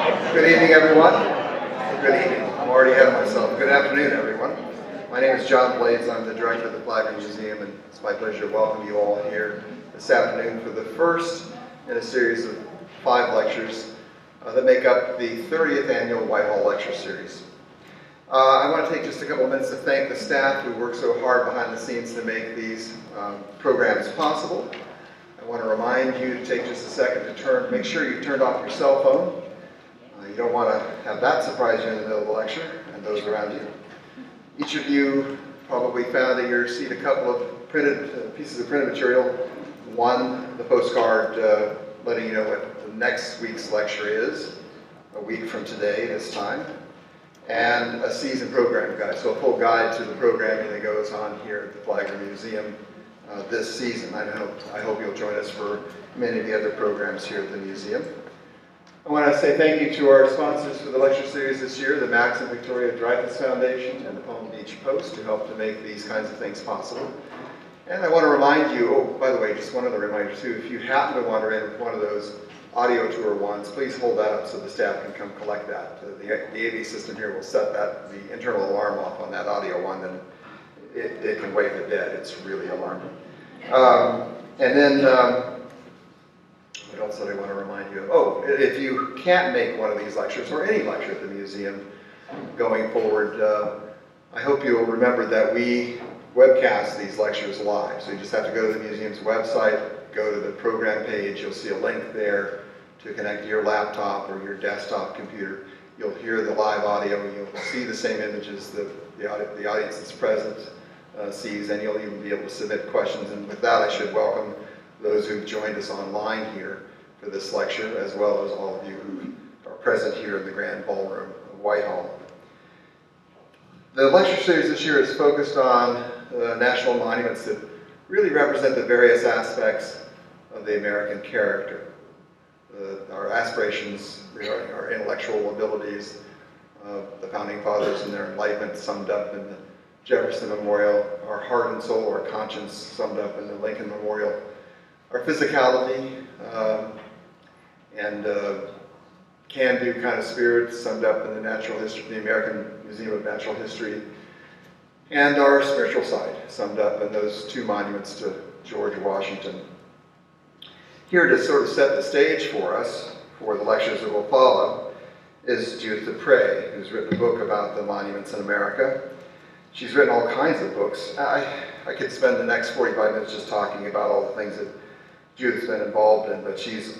Good evening, everyone. Good evening. I'm already ahead of myself. Good afternoon, everyone. My name is John Blades. I'm the director of the Flagler Museum, and it's my pleasure to welcome you all here this afternoon for the first in a series of 5 lectures that make up the 30th annual Whitehall Lecture Series. I want to take just a couple of minutes to thank the staff who work so hard behind the scenes to make these programs possible. I want to remind you to take just a second to make sure you've turned off your cell phone. You don't want to have that surprise you in the middle of the lecture and those around you. Each of you probably found at your seat a couple of printed pieces of printed material. One, the postcard letting you know what the next week's lecture is, a week from today, this time, and a season program guide, so a full guide to the programming that goes on here at the Flagler Museum this season. I hope you'll join us for many of the other programs here at the museum. I want to say thank you to our sponsors for the lecture series this year, the Max and Victoria Dreyfus Foundation and the Palm Beach Post, who help to make these kinds of things possible. And I want to remind you, oh, by the way, just one other reminder too, if you happen to wander in with one of those audio tour ones, please hold that up so the staff can come collect that. The AV system here will set the internal alarm off on that audio one, and it can wake the dead. It's really alarming. And then, what else did I want to remind you of? Oh, if you can't make one of these lectures, or any lecture at the museum going forward, I hope you'll remember that we webcast these lectures live. So you just have to go to the museum's website, go to the program page, you'll see a link there to connect to your laptop or your desktop computer. You'll hear the live audio, you'll see the same images that the audience that's present sees, and you'll even be able to submit questions. And with that, I should welcome those who've joined us online here for this lecture, as well as all of you who are present here in the Grand Ballroom of Whitehall. The lecture series this year is focused on national monuments that really represent the various aspects of the American character. Our aspirations regarding our intellectual abilities, the Founding Fathers and their enlightenment summed up in the Jefferson Memorial, our heart and soul, our conscience summed up in the Lincoln Memorial, our physicality and can-do kind of spirit summed up in the natural history, the American Museum of Natural History, and our spiritual side summed up in those 2 monuments to George Washington. Here to sort of set the stage for us, for the lectures that will follow, is Judith Dupre, who's written a book about the monuments in America. She's written all kinds of books. I could spend the next 45 minutes just talking about all the things that Judith's been involved in, but she's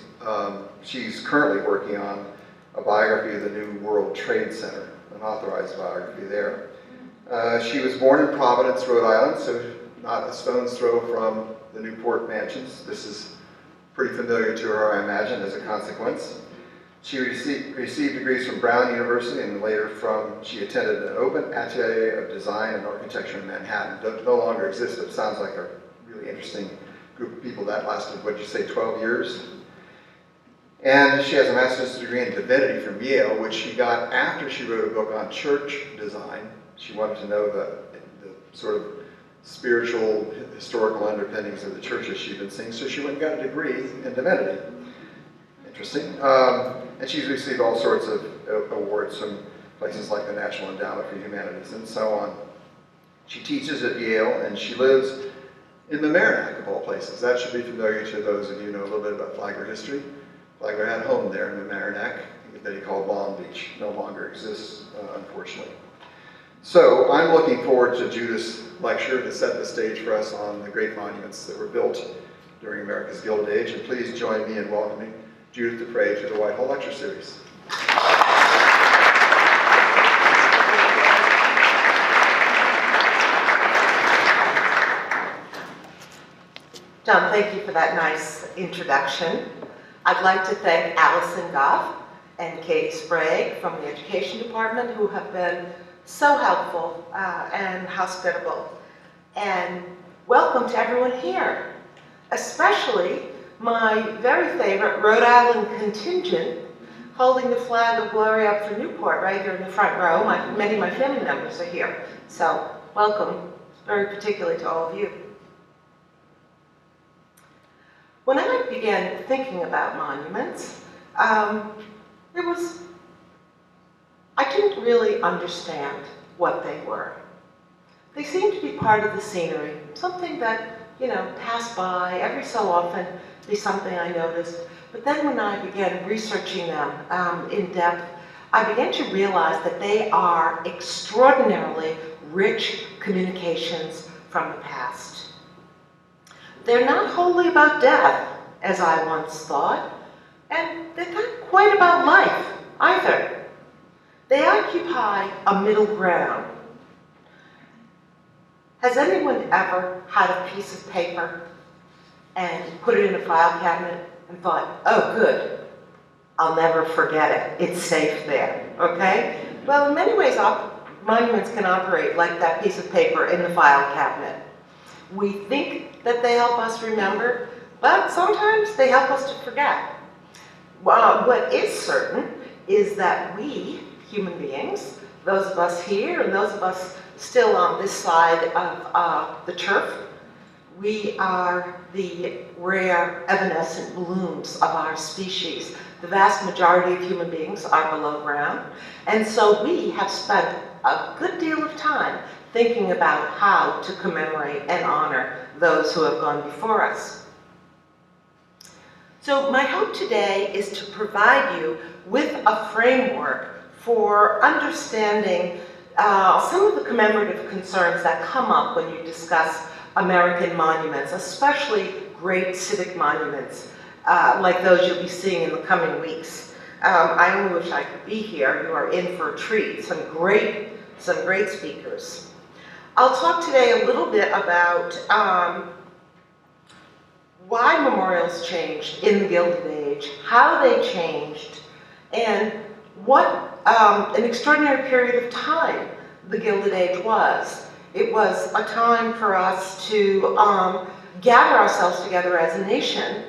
currently working on a biography of the New World Trade Center, an authorized biography there. She was born in Providence, Rhode Island, so not a stone's throw from the Newport mansions. This is pretty familiar to her, I imagine, as a consequence. She received degrees from Brown University, and later she attended an open atelier of design and architecture in Manhattan. No longer exists, but sounds like a really interesting group of people. That lasted, what'd you say, 12 years? And she has a master's degree in divinity from Yale, which she got after she wrote a book on church design. She wanted to know the sort of spiritual, historical underpinnings of the churches she'd been seeing, so she went and got a degree in divinity. Interesting. And she's received all sorts of awards from places like the National Endowment for Humanities and so on. She teaches at Yale, and she lives in the Merrimack, of all places. That should be familiar to those of you who know a little bit about Flagler history. Flagler had a home there in the Merrimack that he called Long Beach. No longer exists, unfortunately. So I'm looking forward to Judith's lecture to set the stage for us on the great monuments that were built during America's Gilded Age. And please join me in welcoming Judith Dupré to the Whitehall Lecture Series. John, thank you for that nice introduction. I'd like to thank Allison Goff and Kate Sprague from the Education Department, who have been so helpful and hospitable. And welcome to everyone here, especially my very favorite Rhode Island contingent holding the flag of glory up for Newport right here in the front row. Many of my family members are here. So welcome, very particularly to all of you. When I began thinking about monuments, it was I didn't really understand what they were. They seemed to be part of the scenery, something that, passed by every so often, be something I noticed. But then when I began researching them in depth, I began to realize that they are extraordinarily rich communications from the past. They're not wholly about death, as I once thought, and they're not quite about life either. They occupy a middle ground. Has anyone ever had a piece of paper and put it in a file cabinet and thought, oh good, I'll never forget it, it's safe there, okay? Well, in many ways, monuments can operate like that piece of paper in the file cabinet. We think that they help us remember, but sometimes they help us to forget. Well, what is certain is that we, human beings, those of us here and those of us still on this side of the turf, we are the rare evanescent blooms of our species. The vast majority of human beings are below ground, and so we have spent a good deal of time thinking about how to commemorate and honor those who have gone before us. So my hope today is to provide you with a framework for understanding some of the commemorative concerns that come up when you discuss American monuments, especially great civic monuments, like those you'll be seeing in the coming weeks. I only wish I could be here. You are in for a treat. Some great speakers. I'll talk today a little bit about why memorials changed in the Gilded Age, how they changed, and what an extraordinary period of time the Gilded Age was. It was a time for us to gather ourselves together as a nation,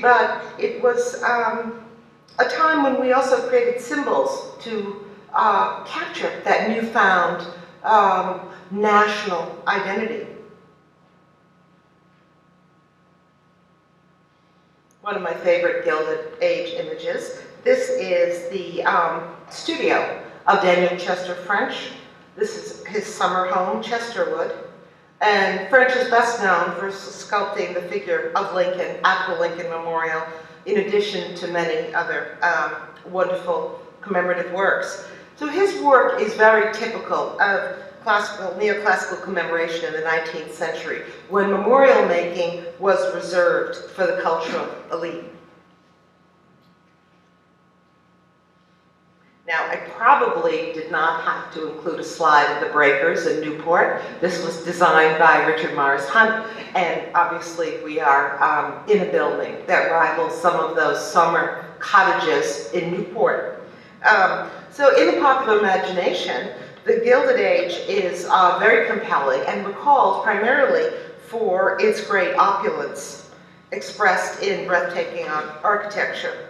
but it was a time when we also created symbols to capture that newfound national identity. One of my favorite Gilded Age images. This is the studio of Daniel Chester French. This is his summer home, Chesterwood. And French is best known for sculpting the figure of Lincoln at the Lincoln Memorial, in addition to many other wonderful commemorative works. So his work is very typical of neoclassical commemoration in the 19th century, when memorial making was reserved for the cultural elite. Now, I probably did not have to include a slide of the breakers in Newport. This was designed by Richard Morris Hunt, and obviously we are in a building that rivals some of those summer cottages in Newport. So in the popular imagination, the Gilded Age is very compelling and recalled primarily for its great opulence, expressed in breathtaking architecture,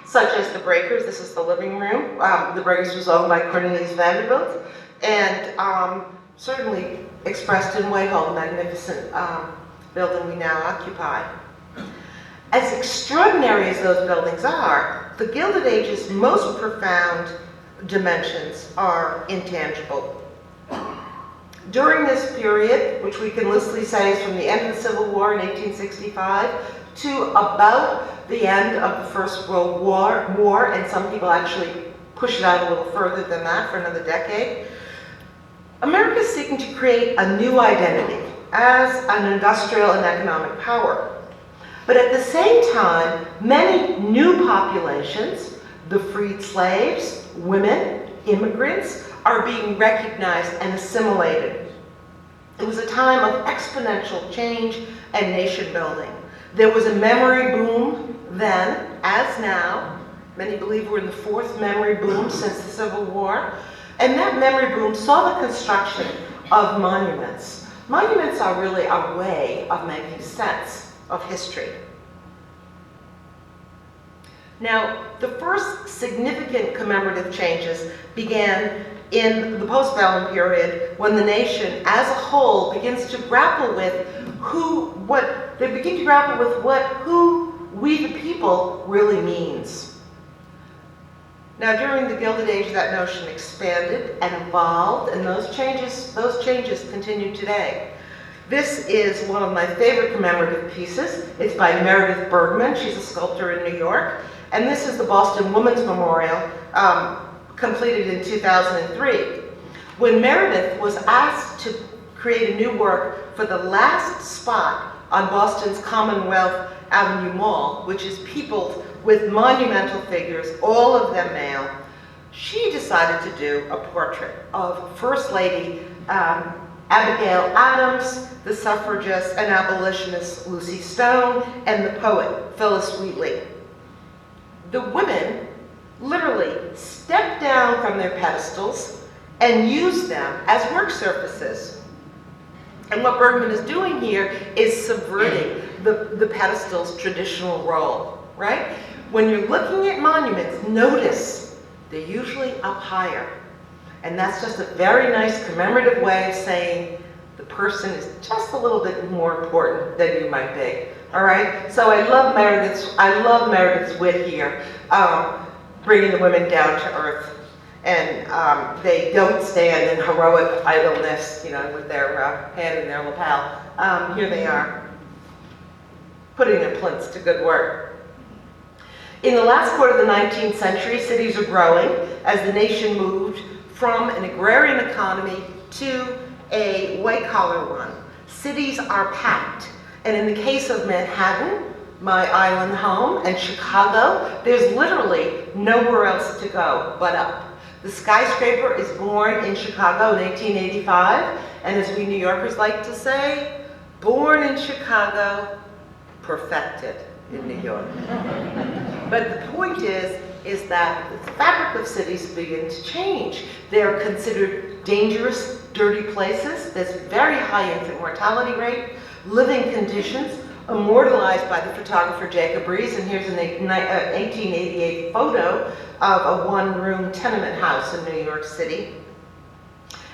such as the breakers. This is the living room. The breakers was owned by Cornelius Vanderbilt, and certainly expressed in Whitehall, the magnificent building we now occupy. As extraordinary as those buildings are, the Gilded Age's most profound dimensions are intangible. During this period, which we can loosely say is from the end of the Civil War in 1865 to about the end of the First World War, and some people actually push it out a little further than that for another decade, America is seeking to create a new identity as an industrial and economic power. But at the same time, many new populations, the freed slaves, women, immigrants, are being recognized and assimilated. It was a time of exponential change and nation building. There was a memory boom then, as now. Many believe we're in the fourth memory boom since the Civil War. And that memory boom saw the construction of monuments. Monuments are really a way of making sense of history. Now, the first significant commemorative changes began in the postbellum period, when the nation as a whole begins to grapple with who we the people really means. Now, during the Gilded Age, that notion expanded and evolved, and those changes continue today. This is one of my favorite commemorative pieces. It's by Meredith Bergman. She's a sculptor in New York. And this is the Boston Women's Memorial, completed in 2003. When Meredith was asked to create a new work for the last spot on Boston's Commonwealth Avenue Mall, which is peopled with monumental figures, all of them male, she decided to do a portrait of First Lady Abigail Adams, the suffragist and abolitionist Lucy Stone, and the poet Phyllis Wheatley. The women literally stepped down from their pedestals and used them as work surfaces. And what Bergman is doing here is subverting the pedestal's traditional role, right? When you're looking at monuments, notice they're usually up higher. And that's just a very nice commemorative way of saying the person is just a little bit more important than you might be. All right? So I love Meredith's wit here, bringing the women down to earth. And they don't stand in heroic idleness, with their hand in their lapel. Here they are, putting their plinths to good work. In the last quarter of the 19th century, cities are growing as the nation moved from an agrarian economy to a white-collar one. Cities are packed. And in the case of Manhattan, my island home, and Chicago, there's literally nowhere else to go but up. The Skyscraper is born in Chicago in 1885, and as we New Yorkers like to say, born in Chicago, perfected in New York. But the point is that the fabric of cities begin to change. They're considered dangerous, dirty places. There's very high infant mortality rate, living conditions immortalized by the photographer Jacob Riis, and here's an 1888 photo of a one-room tenement house in New York City.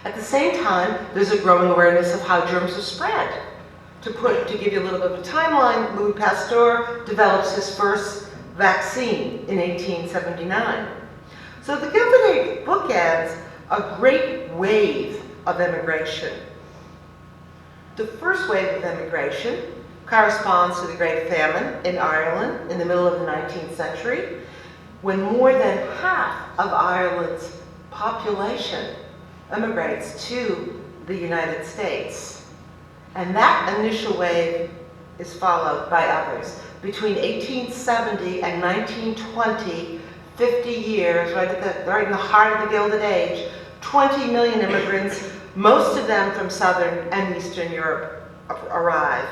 At the same time, there's a growing awareness of how germs are spread. To give you a little bit of a timeline, Louis Pasteur develops his first vaccine in 1879. So the Gilded Age bookends a great wave of immigration. The first wave of immigration corresponds to the Great Famine in Ireland in the middle of the 19th century, when more than half of Ireland's population immigrates to the United States. And that initial wave is followed by others. Between 1870 and 1920, 50 years, right in the heart of the Gilded Age, 20 million immigrants, most of them from Southern and Eastern Europe, arrive.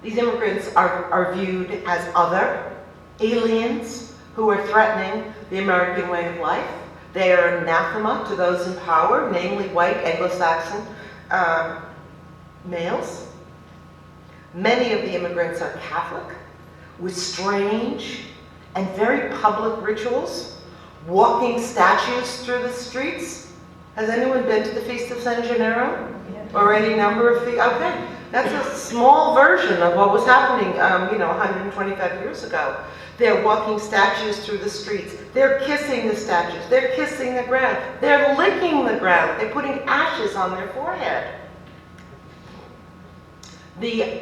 These immigrants are viewed as other, aliens who are threatening the American way of life. They are anathema to those in power, namely white Anglo-Saxon males. Many of the immigrants are Catholic, with strange and very public rituals, walking statues through the streets. Has anyone been to the Feast of San Gennaro? Or any number of feasts? Okay, that's a small version of what was happening, 125 years ago. They're walking statues through the streets. They're kissing the statues. They're kissing the ground. They're licking the ground. They're putting ashes on their forehead.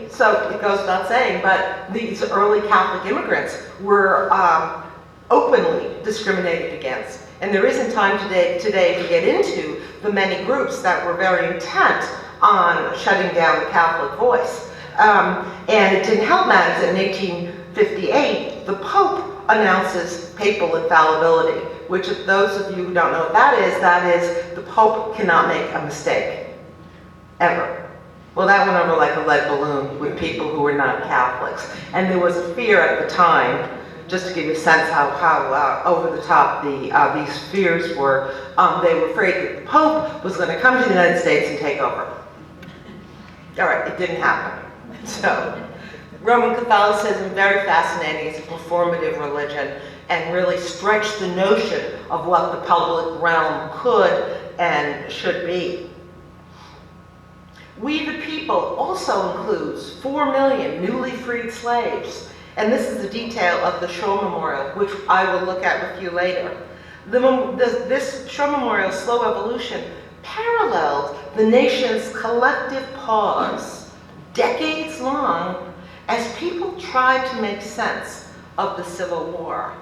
So it goes without saying, but these early Catholic immigrants were openly discriminated against. And there isn't time today to get into the many groups that were very intent on shutting down the Catholic voice. And it didn't help matters. In 1858, the Pope announces papal infallibility, which, if those of you who don't know what that is the Pope cannot make a mistake, ever. Well, that went over like a lead balloon with people who were not Catholics. And there was a fear at the time, just to give you a sense how over the top these fears were. They were afraid that the Pope was going to come to the United States and take over. All right, it didn't happen. So, Roman Catholicism, very fascinating. It's a performative religion and really stretched the notion of what the public realm could and should be. We the People also includes 4 million newly freed slaves And this is the detail of the Shaw Memorial, which I will look at with you later. This Shaw Memorial slow evolution paralleled the nation's collective pause, decades long, as people tried to make sense of the Civil War.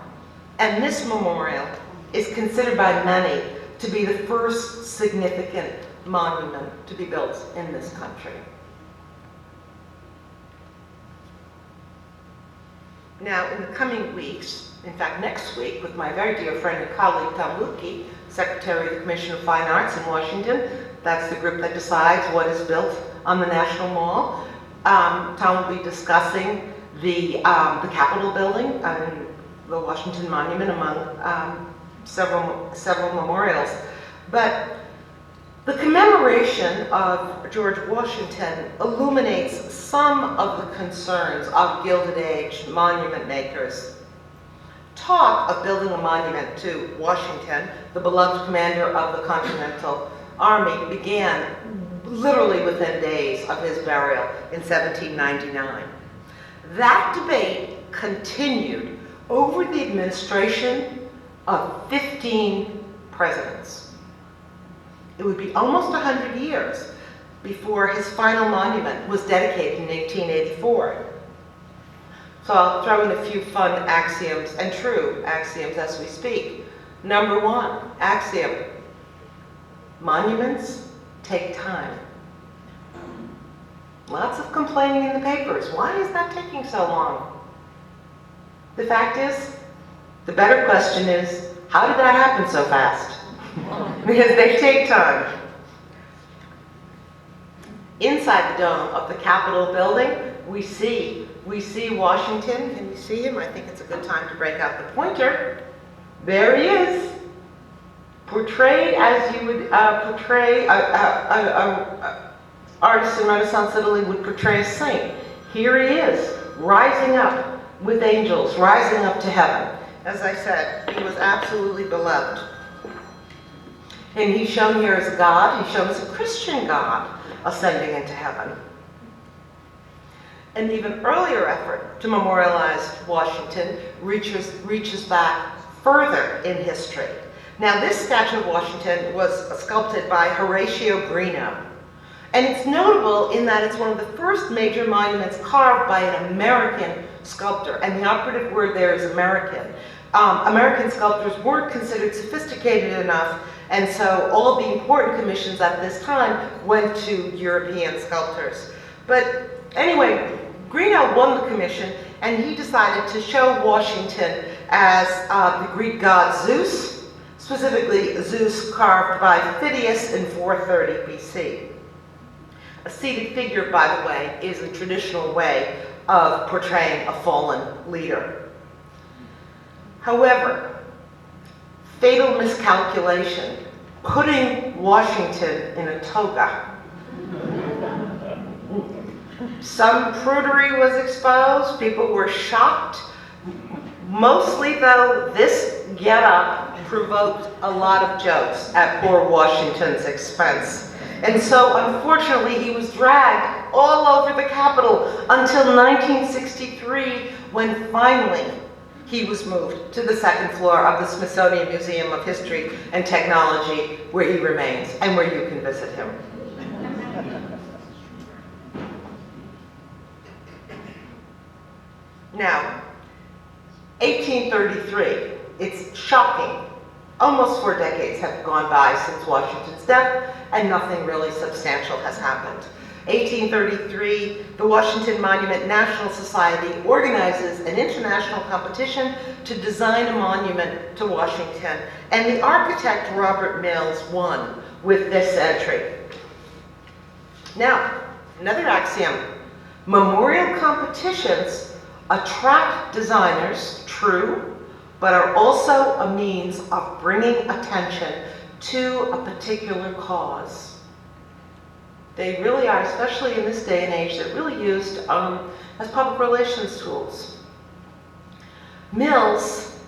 And this memorial is considered by many to be the first significant monument to be built in this country. Now, in the coming weeks, in fact next week, with my very dear friend and colleague Tom Luebke, Secretary of the Commission of Fine Arts in Washington, that's the group that decides what is built on the National Mall, Tom will be discussing the Capitol building and the Washington Monument, among several memorials. But the commemoration of George Washington illuminates some of the concerns of Gilded Age monument makers. Talk of building a monument to Washington, the beloved commander of the Continental Army, began literally within days of his burial in 1799. That debate continued over the administration of 15 presidents. It would be almost 100 years before his final monument was dedicated in 1884. So I'll throw in a few fun axioms, and true axioms as we speak. Number one, axiom: monuments take time. Lots of complaining in the papers. Why is that taking so long? The fact is, the better question is, how did that happen so fast? Because they take time. Inside the dome of the Capitol building, we see Washington. Can you see him? I think it's a good time to break out the pointer. There he is, portrayed as you would portray artist in Renaissance Italy would portray a saint. Here he is, rising up with angels, rising up to heaven. As I said, he was absolutely beloved. And he's shown here as a God, he's shown as a Christian God ascending into heaven. An even earlier effort to memorialize Washington reaches back further in history. Now, this statue of Washington was sculpted by Horatio Greenough. And it's notable in that it's one of the first major monuments carved by an American sculptor. And the operative word there is American. American sculptors weren't considered sophisticated enough, and so all the important commissions at this time went to European sculptors. But anyway, Greenough won the commission, and he decided to show Washington as the Greek god Zeus, specifically Zeus carved by Phidias in 430 BC. A seated figure, by the way, is a traditional way of portraying a fallen leader. However, fatal miscalculation, putting Washington in a toga. Some prudery was exposed, people were shocked. Mostly, though, this get-up provoked a lot of jokes at poor Washington's expense. And so, unfortunately, he was dragged all over the Capitol until 1963, when finally he was moved to the second floor of the Smithsonian Museum of History and Technology, where he remains and where you can visit him. Now, 1833, it's shocking. Almost 4 decades have gone by since Washington's death, and nothing really substantial has happened. 1833, the Washington Monument National Society organizes an international competition to design a monument to Washington, and the architect Robert Mills won with this entry. Now, another axiom: memorial competitions attract designers, true, but are also a means of bringing attention to a particular cause. They really are, especially in this day and age, they're really used as public relations tools. Mills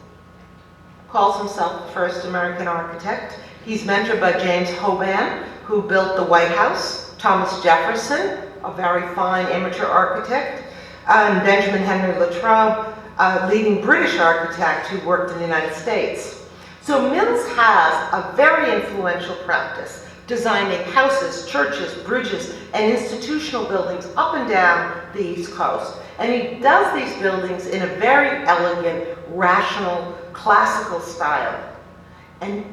calls himself the first American architect. He's mentored by James Hoban, who built the White House, Thomas Jefferson, a very fine amateur architect, and Benjamin Henry Latrobe, a leading British architect who worked in the United States. So Mills has a very influential practice, designing houses, churches, bridges, and institutional buildings up and down the East Coast. And he does these buildings in a very elegant, rational, classical style. And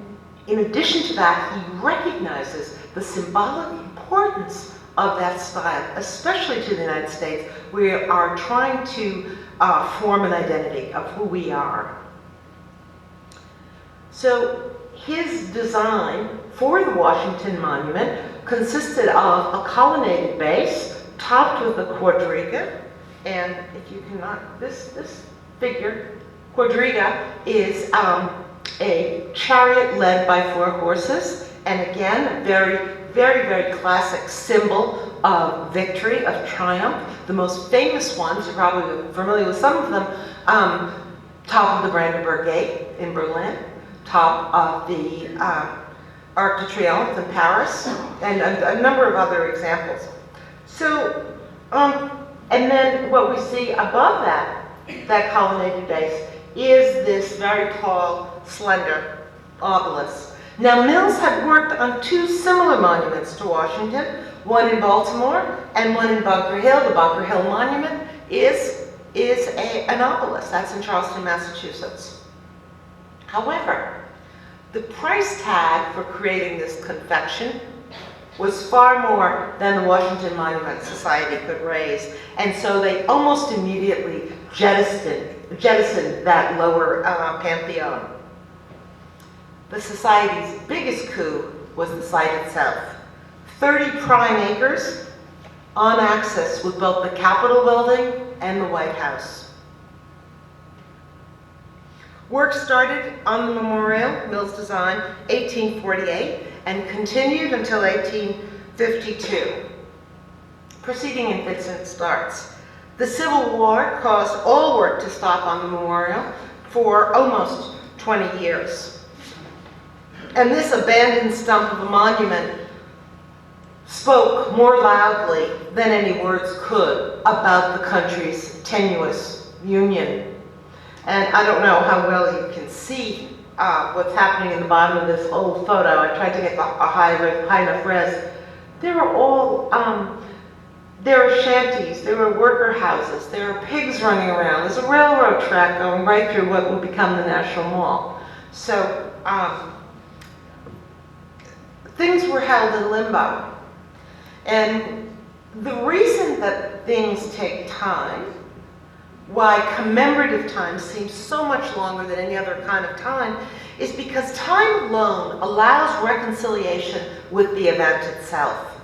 in addition to that, he recognizes the symbolic importance of that style, especially to the United States. We are trying to form an identity of who we are. So his design for the Washington Monument consisted of a colonnaded base topped with a quadriga. And if you cannot, this figure, quadriga, is a chariot led by 4 horses. And again, a very, very, very classic symbol of victory, of triumph. The most famous ones, you're probably familiar with some of them, top of the Brandenburg Gate in Berlin, top of the Arc de Triomphe in Paris, and a number of other examples. So, and then what we see above that colonnaded base, is this very tall, slender obelisk. Now, Mills had worked on 2 similar monuments to Washington, one in Baltimore and one in Bunker Hill. The Bunker Hill Monument is an obelisk. That's in Charlestown, Massachusetts. However, the price tag for creating this confection was far more than the Washington Monument Society could raise. And so they almost immediately jettisoned that lower pantheon. The Society's biggest coup was the site itself. 30 prime acres on axis with both the Capitol building and the White House. Work started on the memorial, Mills design, 1848, and continued until 1852. Proceeding in fits and starts. The Civil War caused all work to stop on the memorial for almost 20 years. And this abandoned stump of a monument spoke more loudly than any words could about the country's tenuous union. And I don't know how well you can see what's happening in the bottom of this old photo. I tried to get a high enough res. There are all, there are shanties, there are worker houses, there are pigs running around. There's a railroad track going right through what will become the National Mall. So things were held in limbo. And the reason that things take time, why commemorative time seems so much longer than any other kind of time, is because time alone allows reconciliation with the event itself.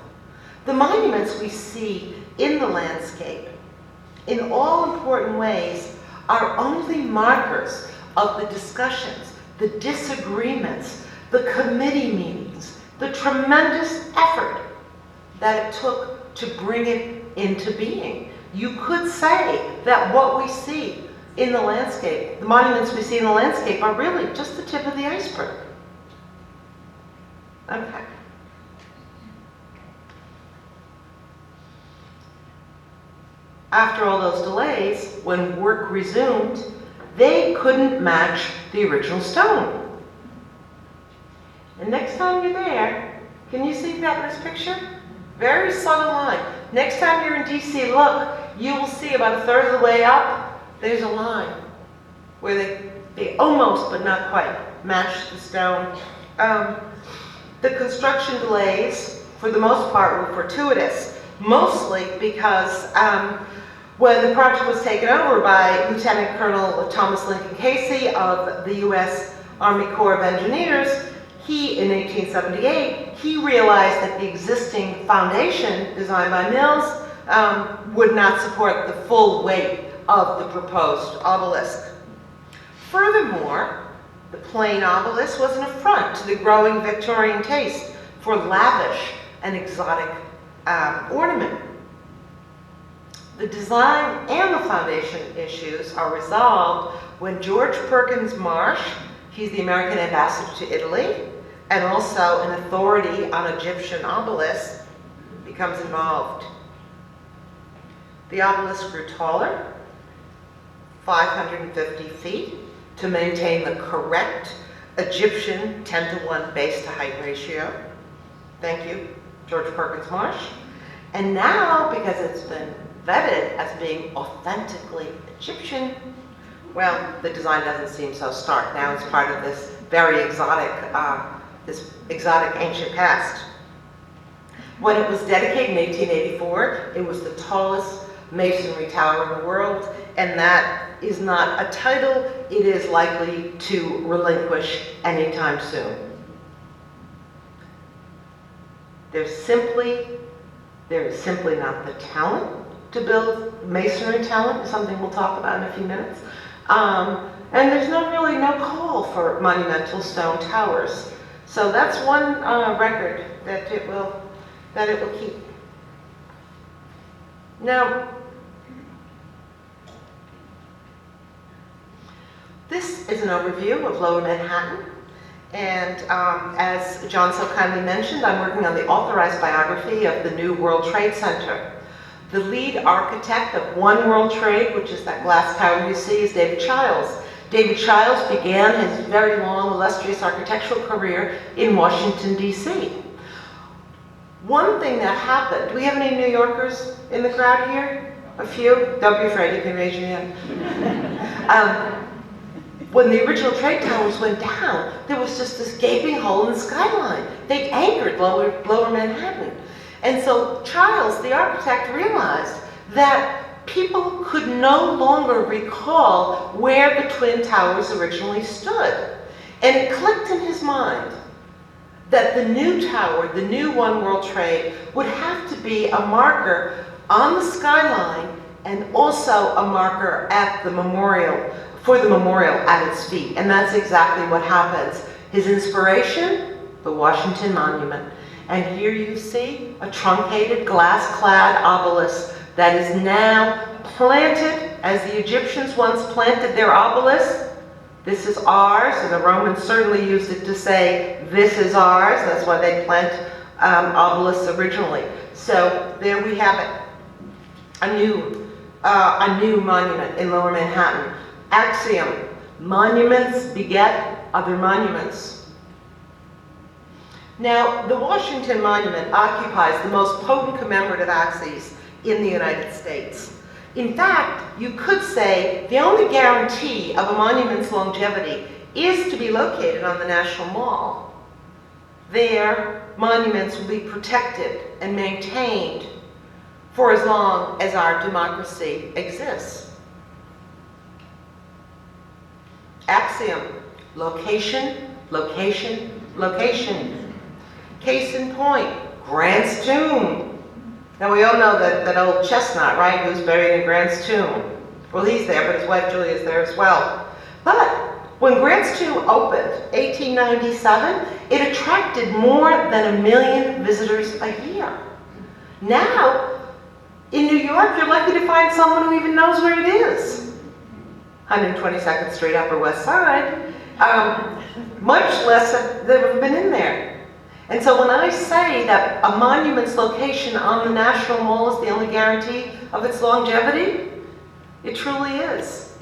The monuments we see in the landscape, in all important ways, are only markers of the discussions, the disagreements, the committee meetings, the tremendous effort that it took to bring it into being. You could say that what we see in the landscape, the monuments we see in the landscape, are really just the tip of the iceberg. Okay. After all those delays, when work resumed, they couldn't match the original stone. And next time you're there, can you see that in this picture? Very subtle line. Next time you're in DC, look, you will see about a third of the way up, there's a line where they almost, but not quite, match the stone. The construction delays, for the most part, were fortuitous, mostly because when the project was taken over by Lieutenant Colonel Thomas Lincoln Casey of the U.S. Army Corps of Engineers, in 1878, he realized that the existing foundation designed by Mills would not support the full weight of the proposed obelisk. Furthermore, the plain obelisk was an affront to the growing Victorian taste for lavish and exotic ornament. The design and the foundation issues are resolved when George Perkins Marsh, he's the American ambassador to Italy, and also an authority on Egyptian obelisks, becomes involved. The obelisk grew taller, 550 feet, to maintain the correct Egyptian 10-to-1 base to height ratio. Thank you, George Perkins Marsh. And now, because it's been vetted as being authentically Egyptian, well, the design doesn't seem so stark. Now it's part of this very exotic, ancient past. When it was dedicated in 1884, it was the tallest masonry tower in the world, and that is not a title it is likely to relinquish anytime soon. There is simply not the talent to build masonry talent, something we'll talk about in a few minutes. And there's really no call for monumental stone towers. So that's one record that it will keep. Now, this is an overview of Lower Manhattan. And as John so kindly mentioned, I'm working on the authorized biography of the new World Trade Center. The lead architect of One World Trade, which is that glass tower you see, is David Childs. David Childs began his very long, illustrious architectural career in Washington, D.C. One thing that happened, do we have any New Yorkers in the crowd here? A few? Don't be afraid, you can raise your hand. When the original trade towers went down, there was just this gaping hole in the skyline. They anchored lower Manhattan. And so Childs, the architect, realized that people could no longer recall where the Twin Towers originally stood. And it clicked in his mind that the new tower, the new One World Trade, would have to be a marker on the skyline and also a marker at the memorial, for the memorial at its feet. And that's exactly what happens. His inspiration, the Washington Monument. And here you see a truncated glass-clad obelisk that is now planted, as the Egyptians once planted their obelisk. This is ours, and the Romans certainly used it to say, this is ours. That's why they plant obelisks originally. So there we have it, a new monument in Lower Manhattan. Axiom: monuments beget other monuments. Now, the Washington Monument occupies the most potent commemorative axes in the United States. In fact, you could say the only guarantee of a monument's longevity is to be located on the National Mall. There, monuments will be protected and maintained for as long as our democracy exists. Axiom: location, location, location. Case in point, Grant's tomb. Now we all know that old chestnut, right, who's buried in Grant's tomb. Well, he's there, but his wife Julia is there as well. But when Grant's tomb opened, 1897, it attracted more than 1 million visitors a year. Now, in New York, you're lucky to find someone who even knows where it is. 122nd Street, Upper West Side, much less have ever been in there. And so when I say that a monument's location on the National Mall is the only guarantee of its longevity, it truly is.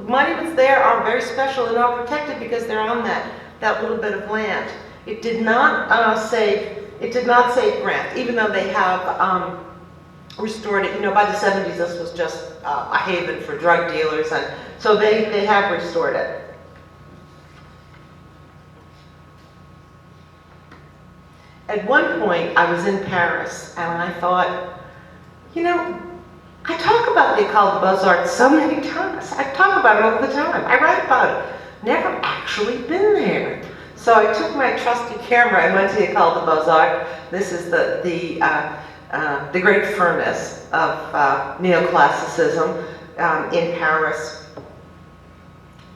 Monuments there are very special and are protected because they're on that little bit of land. It did not save Grant, even though they have restored it. You know, by the 70s, this was just a haven for drug dealers, and so they have restored it. At one point, I was in Paris, and I thought, you know, I talk about the École des Beaux-Arts so many times. I talk about it all the time. I write about it. Never actually been there. So I took my trusty camera and went to the École des Beaux-Arts. This is the great furnace of neoclassicism in Paris.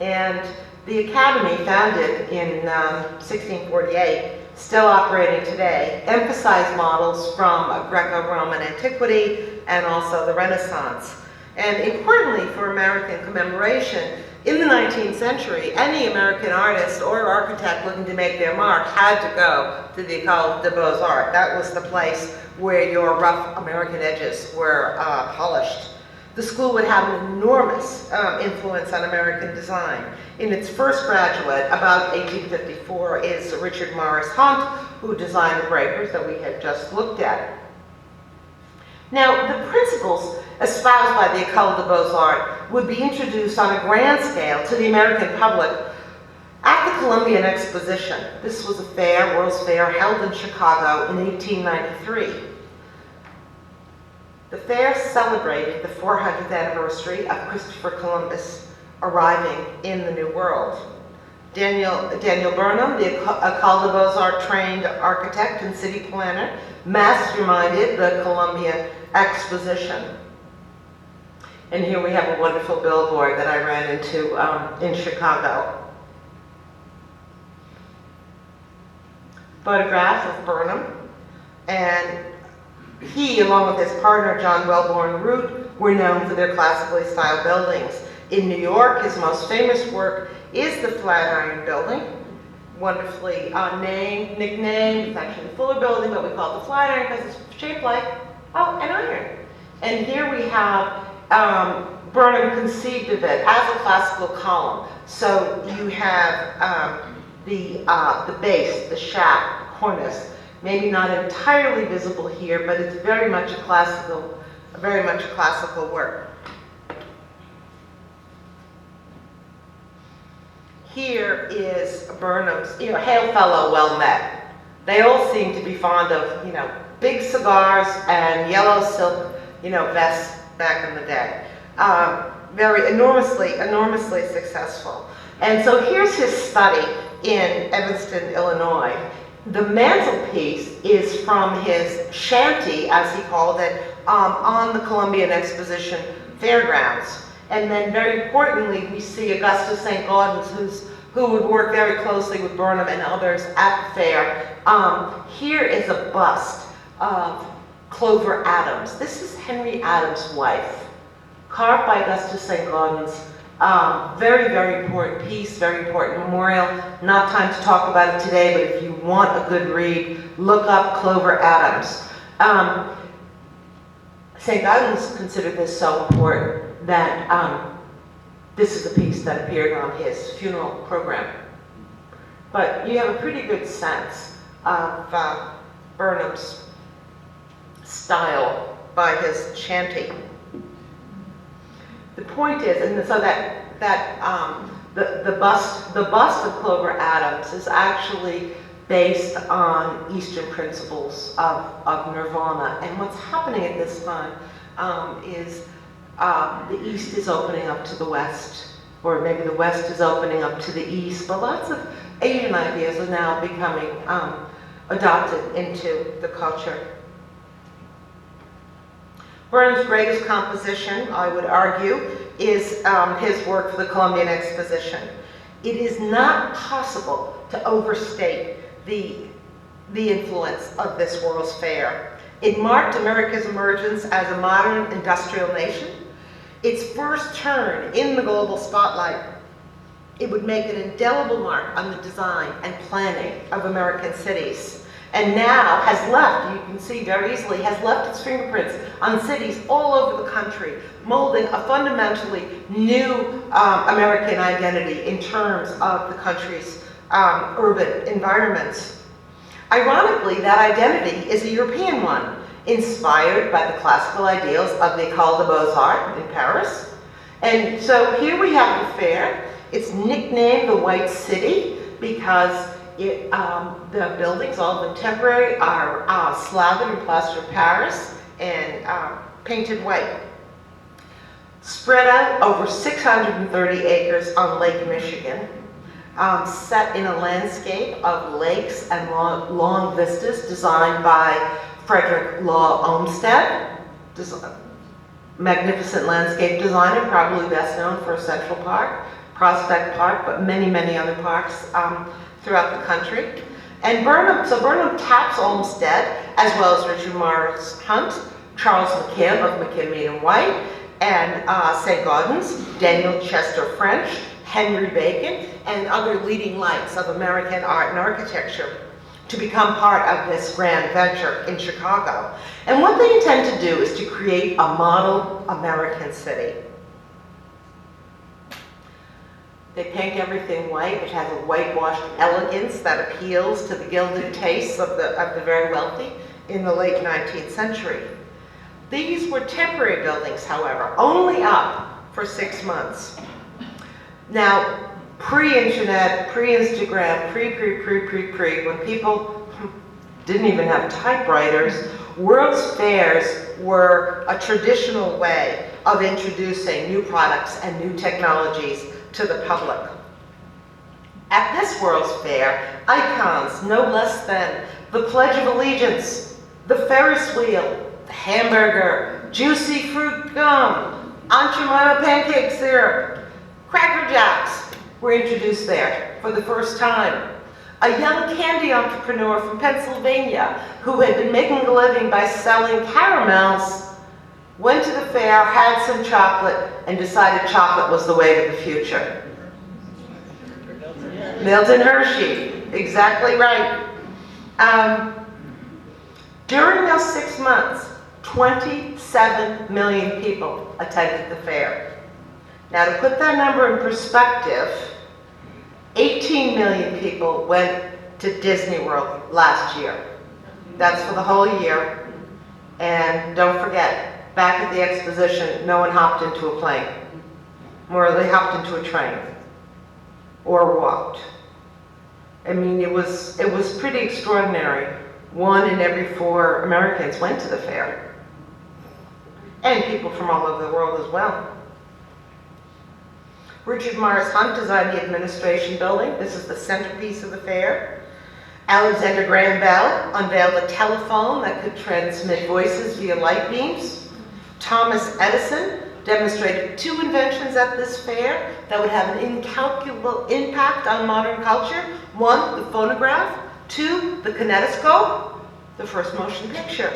And the academy, founded in 1648, still operating today, emphasized models from Greco-Roman antiquity and also the Renaissance. And importantly for American commemoration, In the 19th century, any American artist or architect looking to make their mark had to go to the École des Beaux-Arts. That was the place where your rough American edges were polished. The school would have an enormous influence on American design. In its first graduate, about 1854, is Richard Morris Hunt, who designed the breakers that we had just looked at. Now, the principles espoused by the École des Beaux-Arts would be introduced on a grand scale to the American public at the Columbian Exposition. This was a fair, World's Fair, held in Chicago in 1893. The fair celebrated the 400th anniversary of Christopher Columbus arriving in the New World. Daniel Burnham, the École des Beaux-Arts trained architect and city planner, masterminded the Columbian Exposition. And here we have a wonderful billboard that I ran into in Chicago. Photograph of Burnham, and he, along with his partner John Wellborn Root, were known for their classically styled buildings. In New York, his most famous work is the Flatiron Building, wonderfully nicknamed. It's actually the Fuller Building, but we call it the Flatiron because it's shaped like an iron. And here we have Burnham conceived of it as a classical column. So you have the base, the shaft, the cornice, maybe not entirely visible here, but it's very much a classical work. Here is Burnham's, hail fellow, well met. They all seem to be fond of, big cigars and yellow silk, vests back in the day. Very enormously successful. And so here's his study in Evanston, Illinois. The mantelpiece is from his shanty, as he called it, on the Columbian Exposition fairgrounds. And then very importantly, we see Augustus St. Gaudens, who would work very closely with Burnham and others at the fair. Here is a bust of Clover Adams. This is Henry Adams' wife, carved by Augustus St. Gaudens. Very, very important piece, very important memorial. Not time to talk about it today, but if you want a good read, look up Clover Adams. St. Gaudens considered this so important that this is a piece that appeared on his funeral program. But you have a pretty good sense of Burnham's style by his shanty. The point is, and so the bust of Clover Adams is actually based on Eastern principles of nirvana. And what's happening at this time is the East is opening up to the West, or maybe the West is opening up to the East, but lots of Asian ideas are now becoming adopted into the culture. Burnham's greatest composition, I would argue, is his work for the Columbian Exposition. It is not possible to overstate the influence of this World's Fair. It marked America's emergence as a modern industrial nation. Its first turn in the global spotlight, it would make an indelible mark on the design and planning of American cities. And now has left, you can see very easily, has left its fingerprints on cities all over the country, molding a fundamentally new American identity in terms of the country's urban environments. Ironically, that identity is a European one, inspired by the classical ideals of the École des Beaux-Arts in Paris. And so here we have the fair. It's nicknamed the White City because the buildings, all of them temporary, are slathered in plaster of Paris and painted white. Spread out over 630 acres on Lake Michigan, set in a landscape of lakes and long vistas designed by Frederick Law Olmsted, magnificent landscape designer, probably best known for Central Park, Prospect Park, but many, many other parks throughout the country. And Burnham taps Olmsted, as well as Richard Morris Hunt, Charles McKim of McKim, Mead and White, and St. Gaudens, Daniel Chester French, Henry Bacon, and other leading lights of American art and architecture to become part of this grand venture in Chicago. And what they intend to do is to create a model American city. They paint everything white. It has a whitewashed elegance that appeals to the gilded tastes of the very wealthy in the late 19th century. These were temporary buildings, however, only up for 6 months. Now, pre-internet, pre-Instagram, pre, when people didn't even have typewriters, World's Fairs were a traditional way of introducing new products and new technologies to the public. At this World's Fair, icons no less than the Pledge of Allegiance, the Ferris wheel, the hamburger, juicy fruit gum, Aunt Jemima pancake syrup, Cracker Jacks were introduced there for the first time. A young candy entrepreneur from Pennsylvania who had been making a living by selling caramels went to the fair, had some chocolate, and decided chocolate was the way to the future. Milton Hershey, exactly right. During those 6 months, 27 million people attended the fair. Now, to put that number in perspective, 18 million people went to Disney World last year. That's for the whole year. And don't forget, back at the exposition, no one hopped into a plane. Or they hopped into a train. Or walked. I mean, it was pretty extraordinary. 1 in every 4 Americans went to the fair. And people from all over the world as well. Richard Morris Hunt designed the administration building. This is the centerpiece of the fair. Alexander Graham Bell unveiled a telephone that could transmit voices via light beams. Thomas Edison demonstrated 2 inventions at this fair that would have an incalculable impact on modern culture. 1, the phonograph. 2, the kinetoscope, the first motion picture.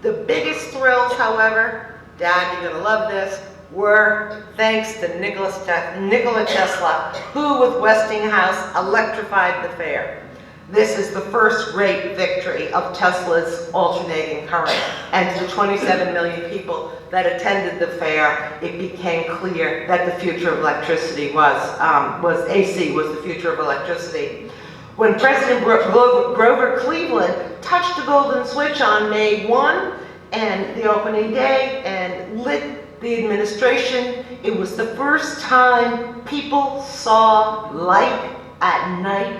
The biggest thrills, however, Dad, you're gonna love this, were thanks to Nikola Tesla, who with Westinghouse electrified the fair. This is the first great victory of Tesla's alternating current. And to the 27 million people that attended the fair, it became clear that the future of electricity was AC was the future of electricity. When President Grover Cleveland touched the golden switch on May 1 and the opening day and lit the administration, it was the first time people saw light at night.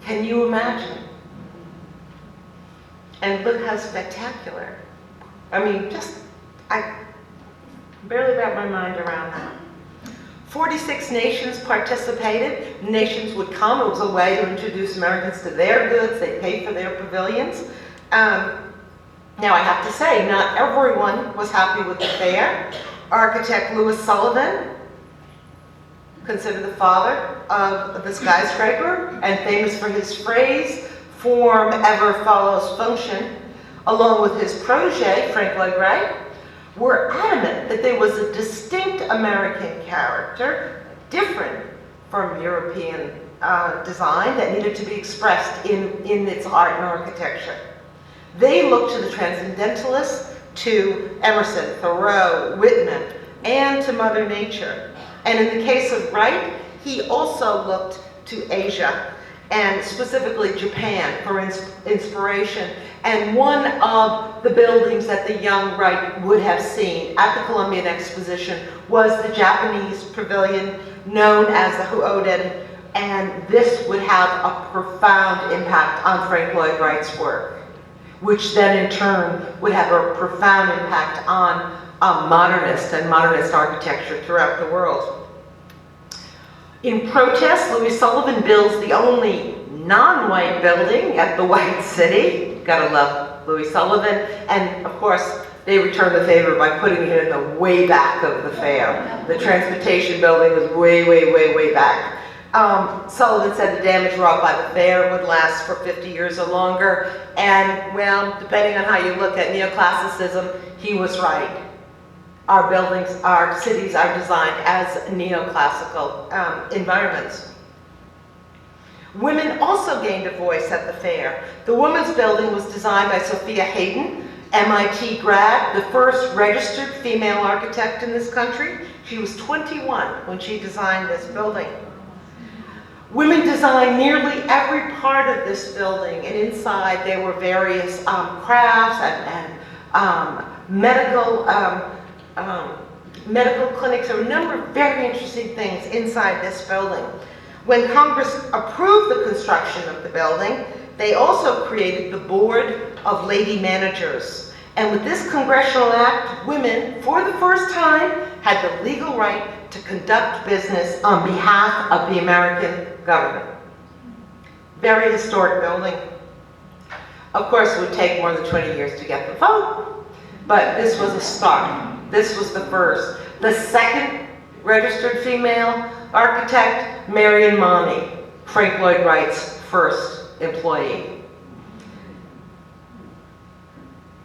Can you imagine? And look how spectacular. I mean, I barely wrap my mind around that. 46 nations participated. Nations would come. It was a way to introduce Americans to their goods. They paid for their pavilions. Now, I have to say, not everyone was happy with the fair. Architect Louis Sullivan, considered the father of the skyscraper and famous for his phrase, "Form ever follows function," along with his protege, Frank Lloyd Wright, were adamant that there was a distinct American character, different from European design, that needed to be expressed in its art and architecture. They looked to the transcendentalists, to Emerson, Thoreau, Whitman, and to Mother Nature. And in the case of Wright, he also looked to Asia, and specifically Japan, for inspiration. And one of the buildings that the young Wright would have seen at the Columbian Exposition was the Japanese pavilion known as the Huoden, and this would have a profound impact on Frank Lloyd Wright's work, which then in turn would have a profound impact on modernist and modernist architecture throughout the world. In protest, Louis Sullivan builds the only non-white building at the White City. Gotta love Louis Sullivan. And of course, they return the favor by putting it in the way back of the fair. The transportation building was way, way, way, way back. Sullivan said the damage wrought by the fair would last for 50 years or longer. And well, depending on how you look at neoclassicism, he was right. our buildings, our cities are designed as neoclassical environments. Women also gained a voice at the fair. The Women's Building was designed by Sofia Hatin, MIT grad, the first registered female architect in this country. She was 21 when she designed this building. Women designed nearly every part of this building, and inside there were various crafts and medical clinics. There were a number of very interesting things inside this building. When Congress approved the construction of the building, they also created the Board of Lady Managers. And with this congressional act, women, for the first time, had the legal right to conduct business on behalf of the American government. Very historic building. Of course, it would take more than 20 years to get the vote, but this was a start. This was the first. The second registered female architect, Marion Money, Frank Lloyd Wright's first employee.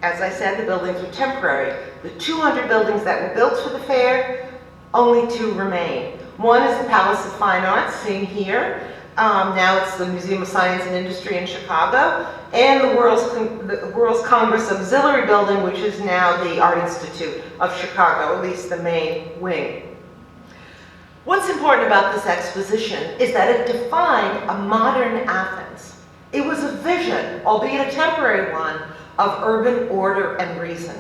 As I said, the buildings were temporary. The 200 buildings that were built for the fair, only 2 remain. One is the Palace of Fine Arts, seen here. Now it's the Museum of Science and Industry in Chicago, and the World's Congress Auxiliary Building, which is now the Art Institute of Chicago, at least the main wing. What's important about this exposition is that it defined a modern Athens. It was a vision, albeit a temporary one, of urban order and reason.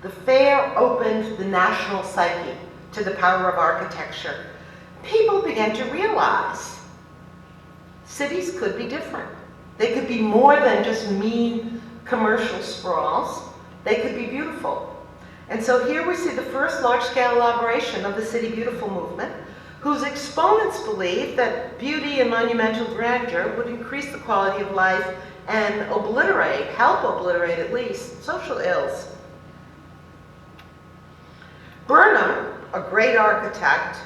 The fair opened the national psyche to the power of architecture. People began to realize cities could be different. They could be more than just mean commercial sprawls. They could be beautiful. And so here we see the first large-scale elaboration of the City Beautiful movement, whose exponents believed that beauty and monumental grandeur would increase the quality of life and help obliterate at least, social ills. Burnham, a great architect,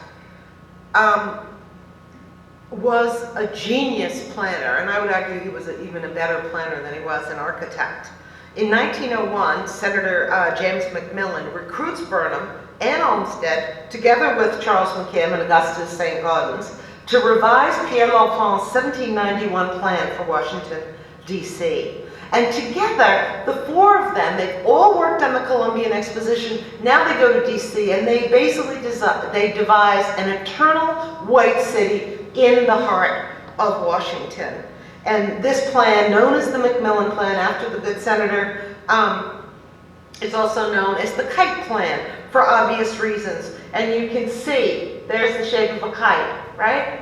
was a genius planner, and I would argue he was even a better planner than he was an architect. In 1901, Senator James McMillan recruits Burnham and Olmsted, together with Charles McKim and Augustus St. Gaudens, to revise Pierre L'Enfant's 1791 plan for Washington, D.C. And together, the 4 of them, they've all worked on the Columbian Exposition. Now they go to D.C. and they basically devise an eternal white city in the heart of Washington. And this plan, known as the McMillan Plan after the good senator, is also known as the Kite Plan for obvious reasons. And you can see, there's the shape of a kite, right?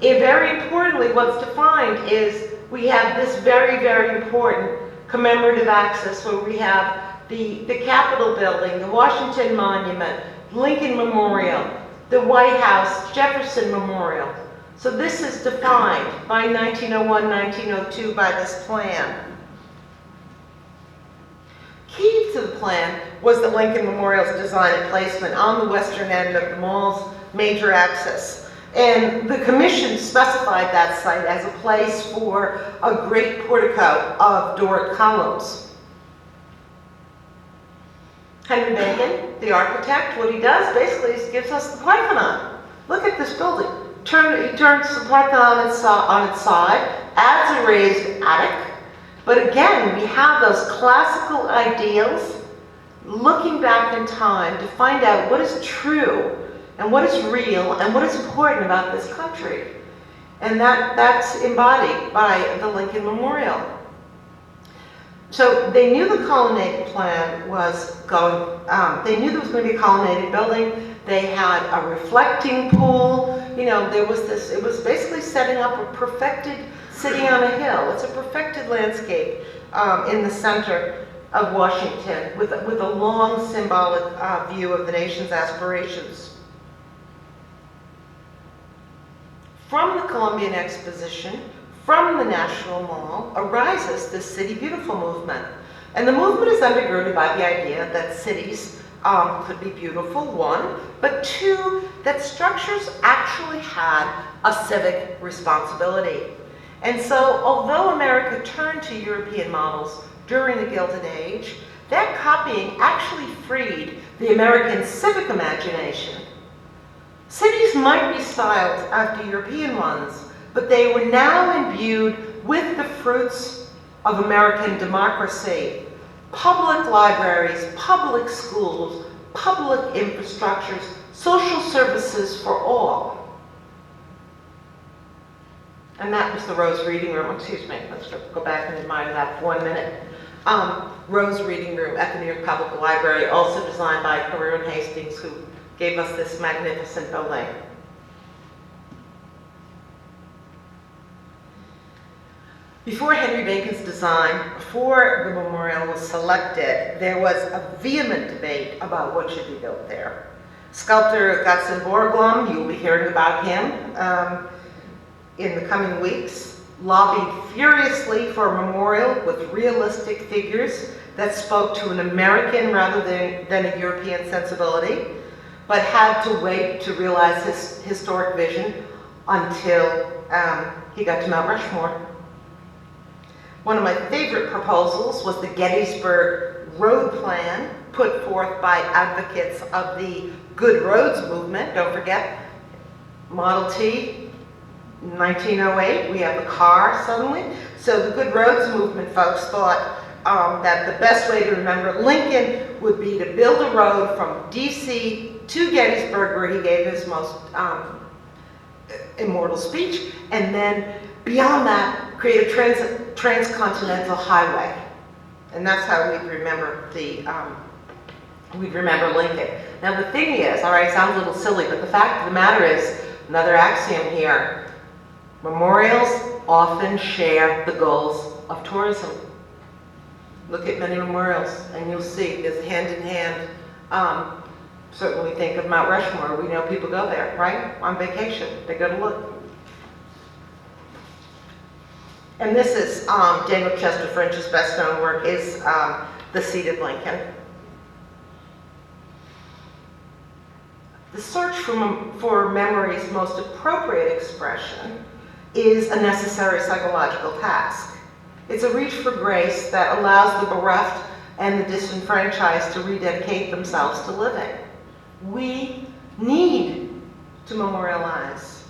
And very importantly, what's defined is we have this very, very important commemorative axis where we have the Capitol building, the Washington Monument, Lincoln Memorial, the White House, Jefferson Memorial. So this is defined by 1901, 1902 by this plan. Key to the plan was the Lincoln Memorial's design and placement on the western end of the mall's major axis. And the commission specified that site as a place for a great portico of Doric columns. Henry Bacon, the architect, what he does basically is gives us the Parthenon. Look at this building. He turns the Parthenon on its side, adds a raised attic. But again, we have those classical ideals looking back in time to find out what is true and what is real and what is important about this country. And that's embodied by the Lincoln Memorial. So they knew the colonnade plan was going, they knew there was going to be a colonnaded building. They had a reflecting pool. You know, there was this, it was basically setting up a perfected city on a hill. It's a perfected landscape in the center of Washington with a long symbolic view of the nation's aspirations. From the Columbian Exposition, from the National Mall, arises the City Beautiful movement. And the movement is undergirded by the idea that cities could be beautiful, 1, but 2, that structures actually had a civic responsibility. And so, although America turned to European models during the Gilded Age, That copying actually freed the American civic imagination. Cities might be styled after European ones, but they were now imbued with the fruits of American democracy. Public libraries, public schools, public infrastructures, social services for all. And that was the Rose Reading Room. Excuse me, let's go back and admire that for 1 minute. Rose Reading Room at the New York Public Library, also designed by Carew and Hastings, who gave us this magnificent building. Before Henry Bacon's design, before the memorial was selected, there was a vehement debate about what should be built there. Sculptor Gutzon Borglum, you'll be hearing about him in the coming weeks, lobbied furiously for a memorial with realistic figures that spoke to an American rather than a European sensibility, but had to wait to realize his historic vision until he got to Mount Rushmore. One of my favorite proposals was the Gettysburg road plan put forth by advocates of the Good Roads movement. Don't forget, Model T, 1908, we have the car suddenly. So the Good Roads movement folks thought that the best way to remember Lincoln would be to build a road from DC to Gettysburg, where he gave his most immortal speech, and then beyond that, create a transcontinental highway. And that's how we'd remember Lincoln. Now the thing is, all right, sounds a little silly, but the fact of the matter is, another axiom here, memorials often share the goals of tourism. Look at many memorials and you'll see there's hand in hand. Certainly think of Mount Rushmore. We know people go there, right? On vacation, they go to look. And this is Daniel Chester French's best known work is The Seated Lincoln. The search for memory's most appropriate expression is a necessary psychological task. It's a reach for grace that allows the bereft and the disenfranchised to rededicate themselves to living. We need to memorialize.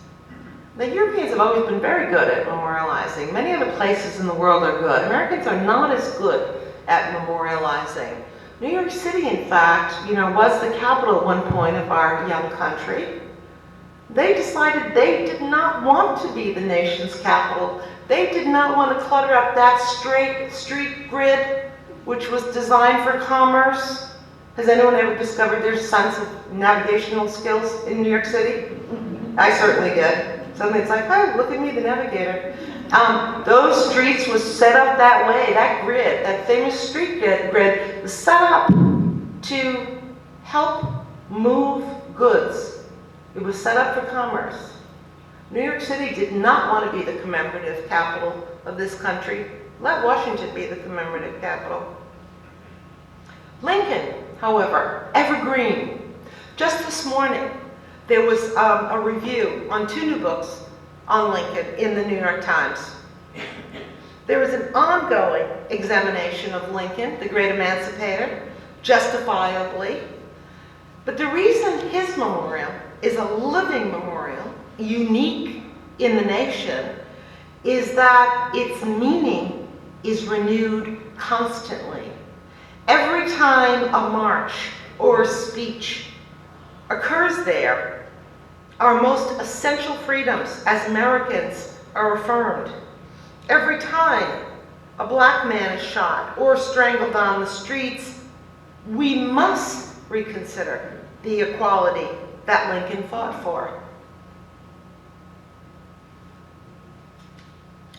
The Europeans have always been very good at memorializing. Many other places in the world are good. Americans are not as good at memorializing. New York City, in fact, was the capital at one point of our young country. They decided they did not want to be the nation's capital. They did not want to clutter up that straight street grid, which was designed for commerce. Has anyone ever discovered their sense of navigational skills in New York City? I certainly did. Suddenly it's like, oh, look at me, the navigator. Those streets was set up that way, that grid, that famous street grid was set up to help move goods. It was set up for commerce. New York City did not want to be the commemorative capital of this country. Let Washington be the commemorative capital. Lincoln, however, evergreen. Just this morning, there was a review on 2 new books on Lincoln in the New York Times. There was an ongoing examination of Lincoln, the great emancipator, justifiably. But the reason his memorial is a living memorial, unique in the nation, is that its meaning is renewed constantly. Every time a march or a speech occurs there, our most essential freedoms as Americans are affirmed. Every time a black man is shot or strangled on the streets, we must reconsider the equality that Lincoln fought for.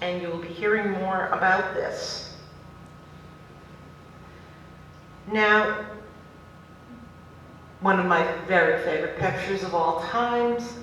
And you'll be hearing more about this. Now, one of my very favorite pictures of all times.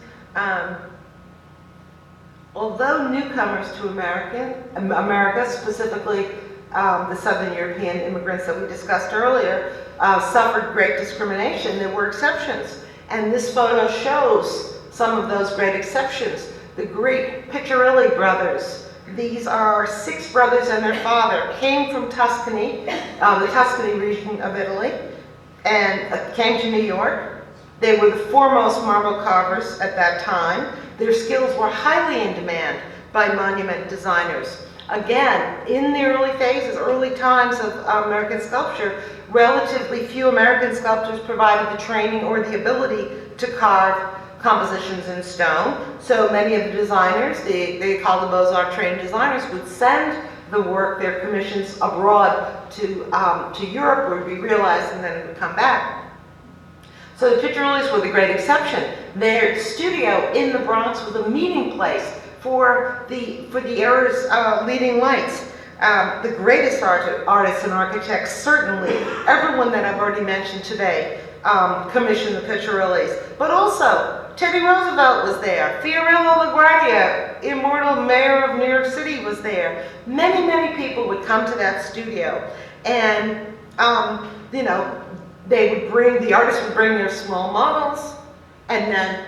Although newcomers to America, specifically the Southern European immigrants that we discussed earlier, suffered great discrimination, there were exceptions. And this photo shows some of those great exceptions. The great Piccirillo brothers These are 6 brothers and their father. Came from Tuscany, the Tuscany region of Italy, and came to New York. They were the foremost marble carvers at that time. Their skills were highly in demand by monument designers. Again, in the early phases, early times of American sculpture, relatively few American sculptors provided the training or the ability to carve compositions in stone. So many of the designers, they called the Beaux-Arts trained designers, would send the work, their commissions abroad to Europe, where it would be realized and then it would come back. So the Piccirillos were the great exception. Their studio in the Bronx was a meeting place for the era's leading lights. The greatest artists and architects, certainly, everyone that I've already mentioned today, commissioned the Piccirillos. But also, Teddy Roosevelt was there. Fiorello LaGuardia, immortal mayor of New York City, was there. Many, many people would come to that studio. And, you know, the artists would bring their small models, and then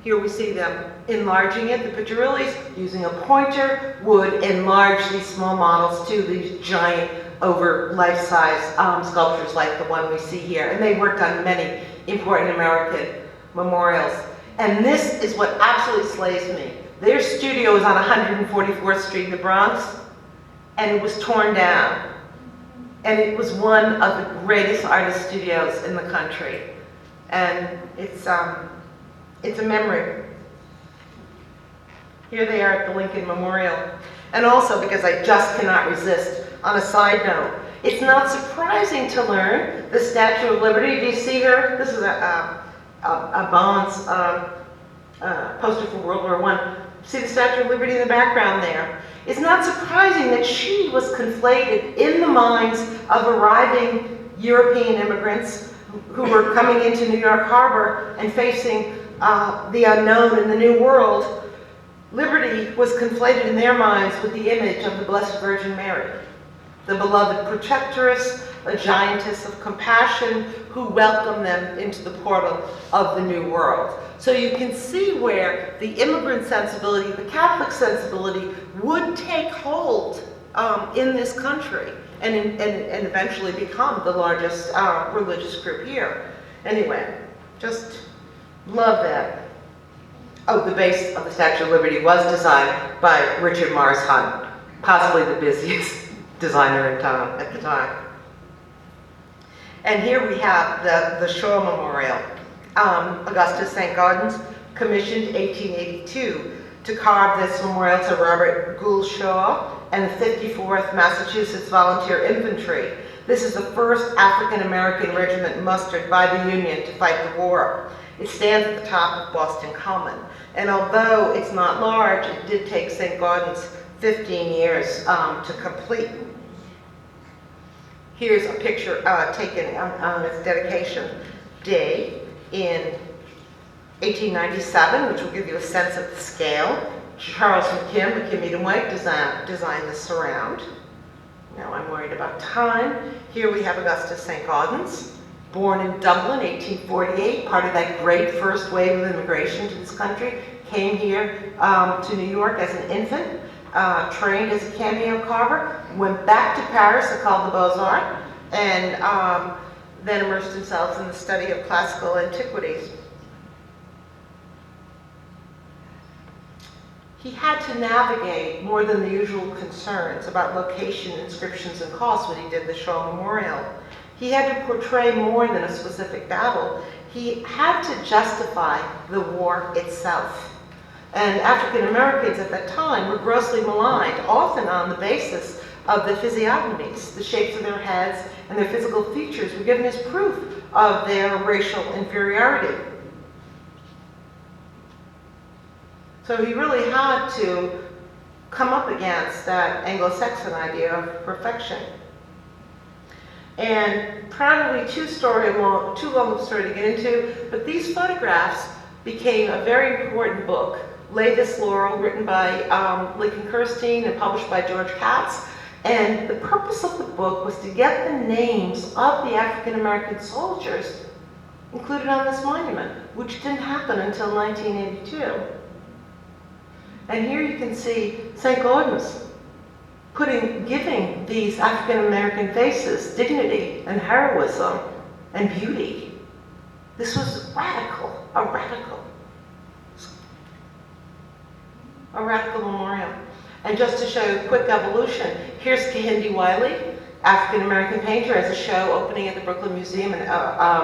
here we see them enlarging it. The Piccirillos, using a pointer, would enlarge these small models to these giant, over life-size sculptures like the one we see here. And they worked on many important American memorials. And this is what absolutely slays me. Their studio is on 144th Street in the Bronx, and it was torn down. And it was one of the greatest artist studios in the country. And it's a memory. Here they are at the Lincoln Memorial. And also, because I just cannot resist, on a side note, it's not surprising to learn the Statue of Liberty. Do you see her? This is a Bonds poster for World War I. See the Statue of Liberty in the background there? It's not surprising that she was conflated in the minds of arriving European immigrants who were coming into New York Harbor and facing the unknown in the New World. Liberty was conflated in their minds with the image of the Blessed Virgin Mary, the beloved protectress, a giantess of compassion who welcomed them into the portal of the New World. So you can see where the immigrant sensibility, the Catholic sensibility, would take hold in this country and eventually become the largest religious group here. Anyway, just love that. Oh, the base of the Statue of Liberty was designed by Richard Morris Hunt, possibly the busiest designer in town at the time. And here we have the Shaw Memorial. Augustus St. Gaudens commissioned 1882 to carve this memorial to Robert Gould Shaw and the 54th Massachusetts Volunteer Infantry. This is the first African-American regiment mustered by the Union to fight the war. It stands at the top of Boston Common. And although it's not large, it did take St. Gaudens 15 years to complete. Here's a picture taken on its dedication day in 1897, which will give you a sense of the scale. Charles McKim Eden White designed the surround. Now I'm worried about time. Here we have Augustus St. Gaudens, born in Dublin, 1848, part of that great first wave of immigration to this country, came here to New York as an infant, trained as a cameo carver, went back to Paris, called the Beaux-Arts, and then immersed himself in the study of classical antiquities. He had to navigate more than the usual concerns about location, inscriptions, and costs when he did the Shaw Memorial. He had to portray more than a specific battle. He had to justify the war itself. And African Americans at that time were grossly maligned, often on the basis of the physiognomies, the shapes of their heads, and their physical features were given as proof of their racial inferiority. So he really had to come up against that Anglo-Saxon idea of perfection. And probably too long a story to get into, but these photographs became a very important book, Lay This Laurel, written by Lincoln Kirstein and published by George Katz. And the purpose of the book was to get the names of the African-American soldiers included on this monument, which didn't happen until 1982. And here you can see St. Gordon's giving these African American faces dignity and heroism and beauty. This was radical, a radical memorial. And just to show you a quick evolution, here's Kehinde Wiley, African American painter, as a show opening at the Brooklyn Museum and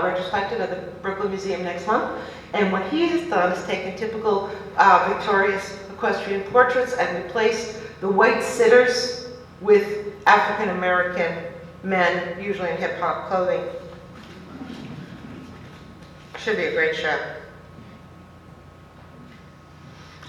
retrospective at the Brooklyn Museum next month. And what he has done is taken typical victorious equestrian portraits and replaced the white sitters with African American men, usually in hip hop clothing. Should be a great show.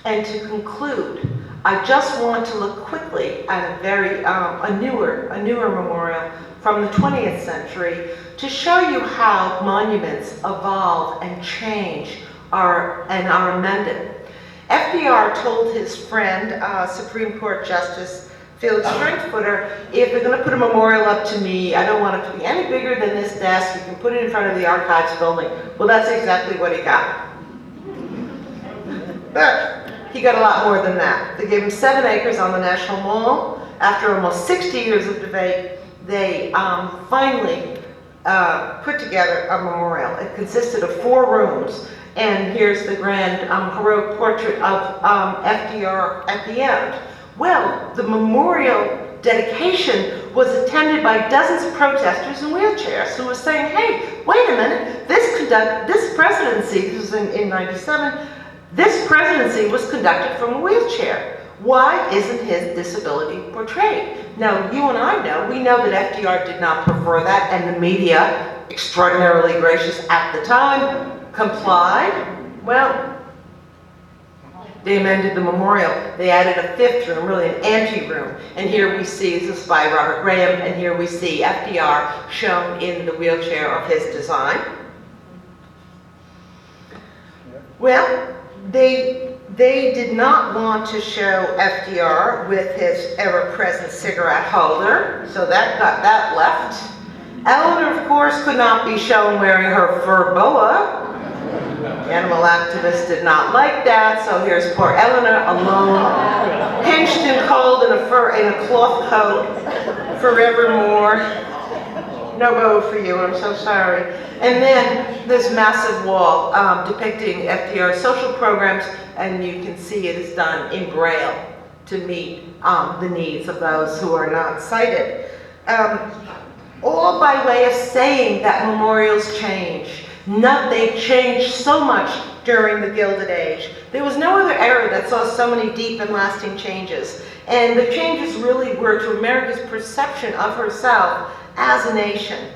And to conclude, I just want to look quickly at a newer memorial from the 20th century to show you how monuments evolve and change and are amended. FDR told his friend, Supreme Court Justice Felix Frankfurter, if you're going to put a memorial up to me, I don't want it to be any bigger than this desk. You can put it in front of the archives building. Well, that's exactly what he got. But he got a lot more than that. They gave him 7 acres on the National Mall. After almost 60 years of debate, they finally put together a memorial. It consisted of 4 rooms. And here's the grand heroic portrait of FDR at the end. Well, the memorial dedication was attended by dozens of protesters in wheelchairs who were saying, hey, wait a minute, this presidency, this was in 97, this presidency was conducted from a wheelchair. Why isn't his disability portrayed? Now, you and I know, we know that FDR did not prefer that, and the media, extraordinarily gracious at the time, complied. Well, they amended the memorial. They added a 5th room, really an ante-room. And here we see, this is by Robert Graham, and here we see FDR shown in the wheelchair of his design. Well, they did not want to show FDR with his ever-present cigarette holder, so that got that left. Eleanor, of course, could not be shown wearing her fur boa. The animal activists did not like that, so here's poor Eleanor alone, pinched and cold in a cloth coat, forevermore. No bow for you, I'm so sorry. And then this massive wall depicting FDR's social programs, and you can see it is done in Braille to meet the needs of those who are not sighted. All by way of saying that memorials change. They changed so much during the Gilded Age. There was no other era that saw so many deep and lasting changes. And the changes really were to America's perception of herself as a nation.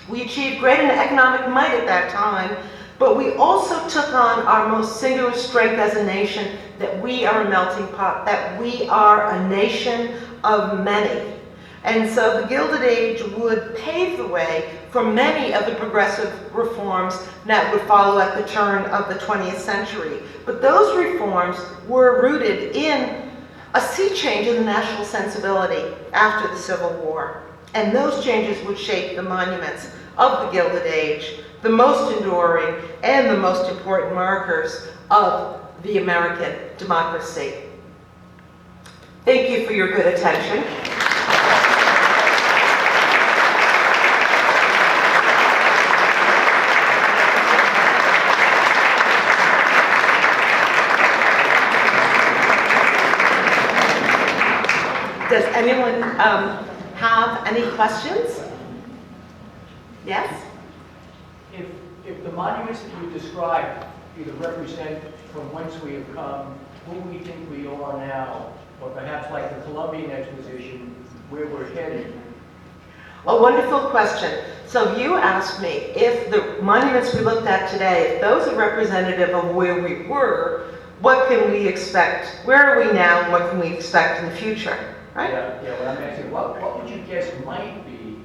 We achieved great economic might at that time, but we also took on our most singular strength as a nation, that we are a melting pot, that we are a nation of many. And so the Gilded Age would pave the way for many of the progressive reforms that would follow at the turn of the 20th century. But those reforms were rooted in a sea change in the national sensibility after the Civil War. And those changes would shape the monuments of the Gilded Age, the most enduring and the most important markers of the American democracy. Thank you for your good attention. Does anyone have any questions? Yes? If the monuments that you described either represent from whence we have come, who we think we are now, or perhaps like the Columbian Exposition, where we're headed. A wonderful question. So you asked me if the monuments we looked at today, if those are representative of where we were, what can we expect? Where are we now, and what can we expect in the future? Right? Yeah, what I'm asking, what would you guess might be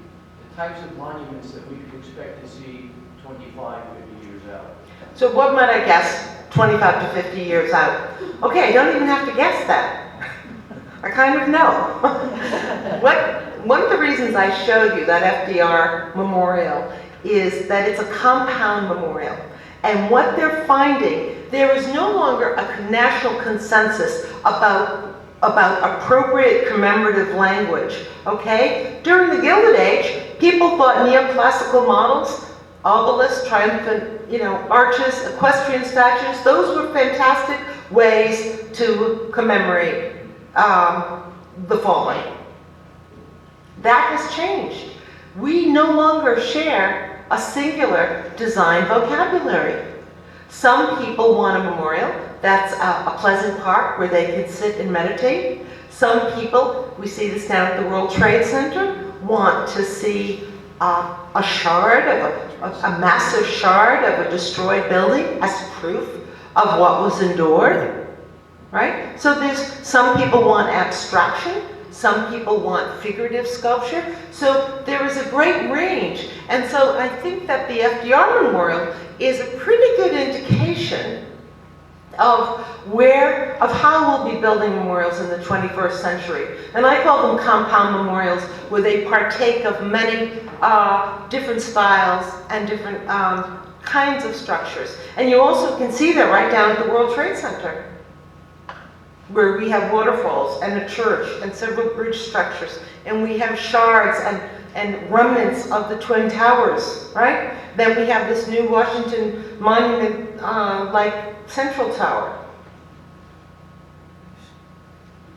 the types of monuments that we could expect to see 25, 50 years out? So what might I guess 25 to 50 years out? Okay, I don't even have to guess that. I kind of know. One of the reasons I showed you that FDR memorial is that it's a compound memorial. And what they're finding, there is no longer a national consensus about appropriate commemorative language, okay? During the Gilded Age, people thought neoclassical models, obelisks, triumphant, arches, equestrian statues, those were fantastic ways to commemorate the fallen. That has changed. We no longer share a singular design vocabulary. Some people want a memorial that's a pleasant park where they can sit and meditate. Some people, we see this down at the World Trade Center, want to see a shard of a massive shard of a destroyed building as proof of what was endured, right? So there's some people want abstraction, some people want figurative sculpture. So there is a great range. And so I think that the FDR Memorial is a pretty good indication of how we'll be building memorials in the 21st century. And I call them compound memorials, where they partake of many different styles and different kinds of structures. And you also can see that right down at the World Trade Center, where we have waterfalls and a church and several bridge structures, and we have shards and remnants of the Twin Towers, right? Then we have this new Washington monument like Central Tower.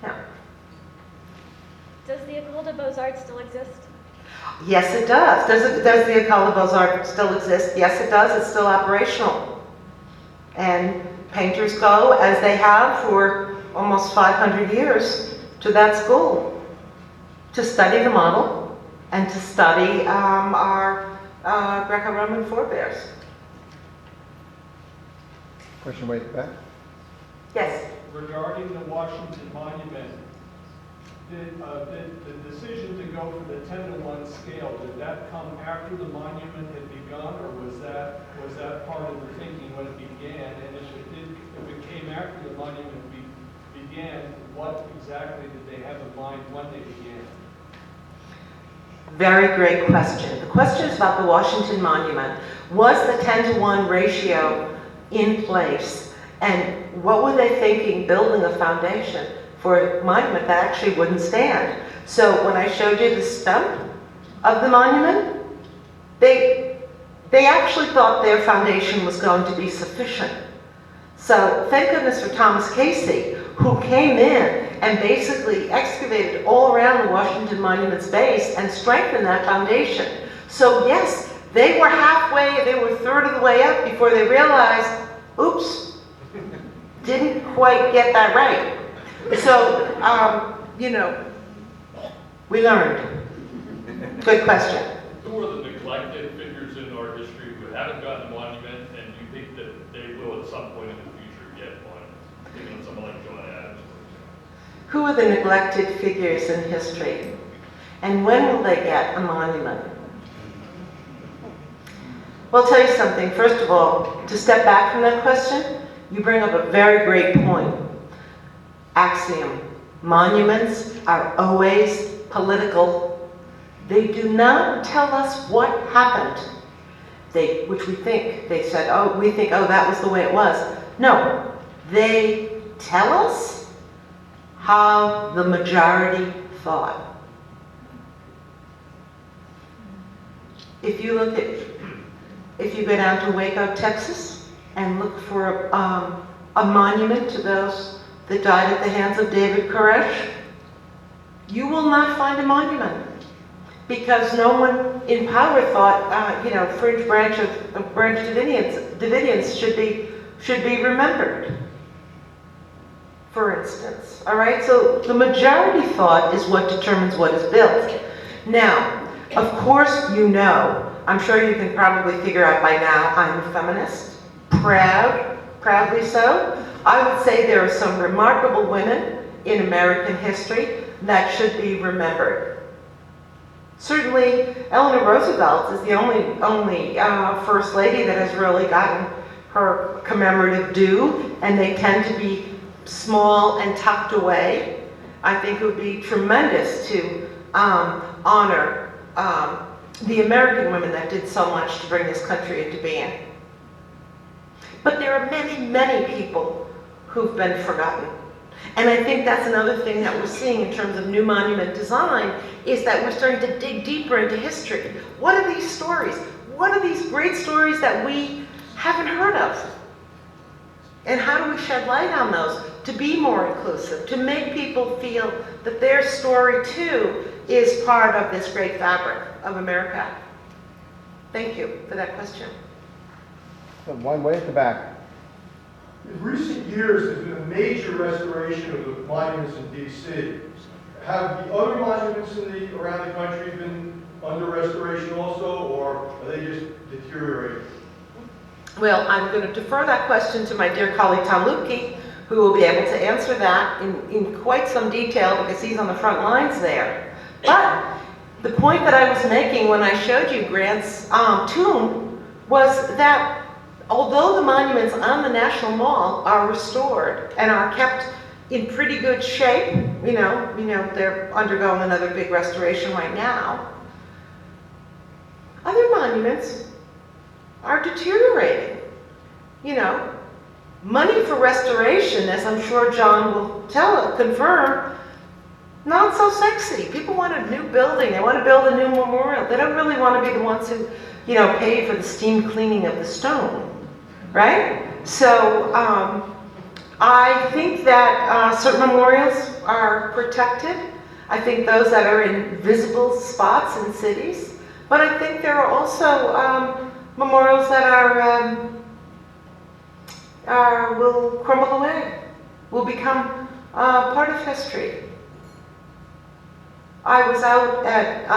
Yeah. Does the École des Beaux-Arts still exist? Yes, it does. Does the École des Beaux-Arts still exist? Yes, it does. It's still operational. And painters go, as they have for almost 500 years, to that school to study the model and to study our Greco-Roman forebears. Question way back. Yes. Regarding the Washington Monument, did the decision to go for the 10-to-1 scale, did that come after the monument had begun, or was that part of the thinking when it began? And if it came after the monument began, what exactly did they have in mind when they began? Very great question. The question is about the Washington Monument. Was the 10-to-1 ratio in place? And what were they thinking building a foundation for a monument that actually wouldn't stand? So when I showed you the stump of the monument, they actually thought their foundation was going to be sufficient. So thank goodness for Thomas Casey, who came in and basically excavated all around the Washington Monument's base and strengthened that foundation. So yes, they were halfway, they were a third of the way up before they realized, oops, didn't quite get that right. So, we learned. Good question. Who are the neglected figures in our history who haven't gotten a monument, and you think that they will at some point in the future get one? Thinking of someone like John Adams, for example. Who are the neglected figures in history? And when will they get a monument? Well, I'll tell you something. First of all, to step back from that question, you bring up a very great point. Axiom. Monuments are always political. They do not tell us what happened. Which we think. They said, that was the way it was. No. They tell us how the majority thought. If you go down to Waco, Texas, and look for a monument to those that died at the hands of David Koresh, you will not find a monument, because no one in power thought, fringe branch Davidians should be remembered, for instance. All right, so the majority thought is what determines what is built. Now, of course, I'm sure you can probably figure out by now, I'm a feminist, proudly so. I would say there are some remarkable women in American history that should be remembered. Certainly, Eleanor Roosevelt is the only First Lady that has really gotten her commemorative due, and they tend to be small and tucked away. I think it would be tremendous to honor the American women that did so much to bring this country into being. But there are many, many people who've been forgotten. And I think that's another thing that we're seeing in terms of new monument design, is that we're starting to dig deeper into history. What are these stories? What are these great stories that we haven't heard of? And how do we shed light on those to be more inclusive, to make people feel that their story too is part of this great fabric of America? Thank you for that question. One way at the back. In recent years, there's been a major restoration of the monuments in D.C. Have the other monuments around the country been under restoration also, or are they just deteriorating? Well, I'm going to defer that question to my dear colleague Tom Lupke, who will be able to answer that in quite some detail because he's on the front lines there. But the point that I was making when I showed you Grant's tomb was that although the monuments on the National Mall are restored and are kept in pretty good shape, you know, they're undergoing another big restoration right now, other monuments are deteriorating. You know, money for restoration, as I'm sure John will confirm, not so sexy. People want a new building. They want to build a new memorial. They don't really want to be the ones who, you know, pay for the steam cleaning of the stone, right? So I think that certain memorials are protected. I think those that are in visible spots in cities. But I think there are also memorials that will crumble away, will become part of history. I was out at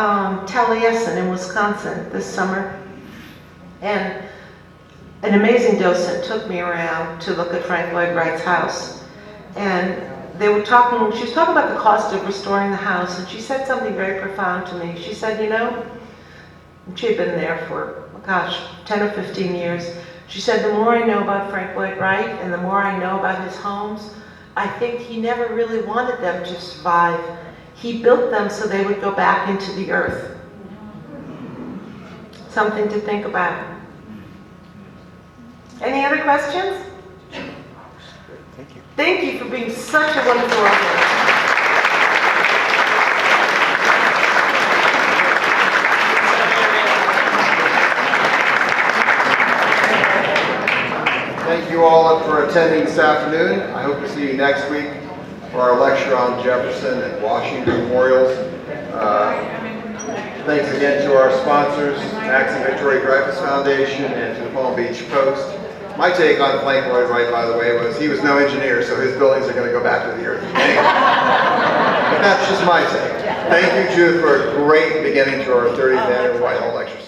Taliesin in Wisconsin this summer, and an amazing docent took me around to look at Frank Lloyd Wright's house. And they were talking, she was talking about the cost of restoring the house, and she said something very profound to me. She said, you know, she had been there for, gosh, 10 or 15 years. She said, the more I know about Frank Lloyd Wright and the more I know about his homes, I think he never really wanted them to survive. He built them so they would go back into the earth. Something to think about. Any other questions? Thank you. Thank you for being such a wonderful audience. Thank you all for attending this afternoon. I hope to see you next week for our lecture on Jefferson and Washington memorials. Thanks again to our sponsors, Max and Victoria Dreyfus Foundation, and to the Palm Beach Post. My take on Frank Lloyd Wright, by the way, was he was no engineer, so his buildings are going to go back to the earth. Anyway, but that's just my take. Thank you, Judith, for a great beginning to our 30th annual Whitehall Lecture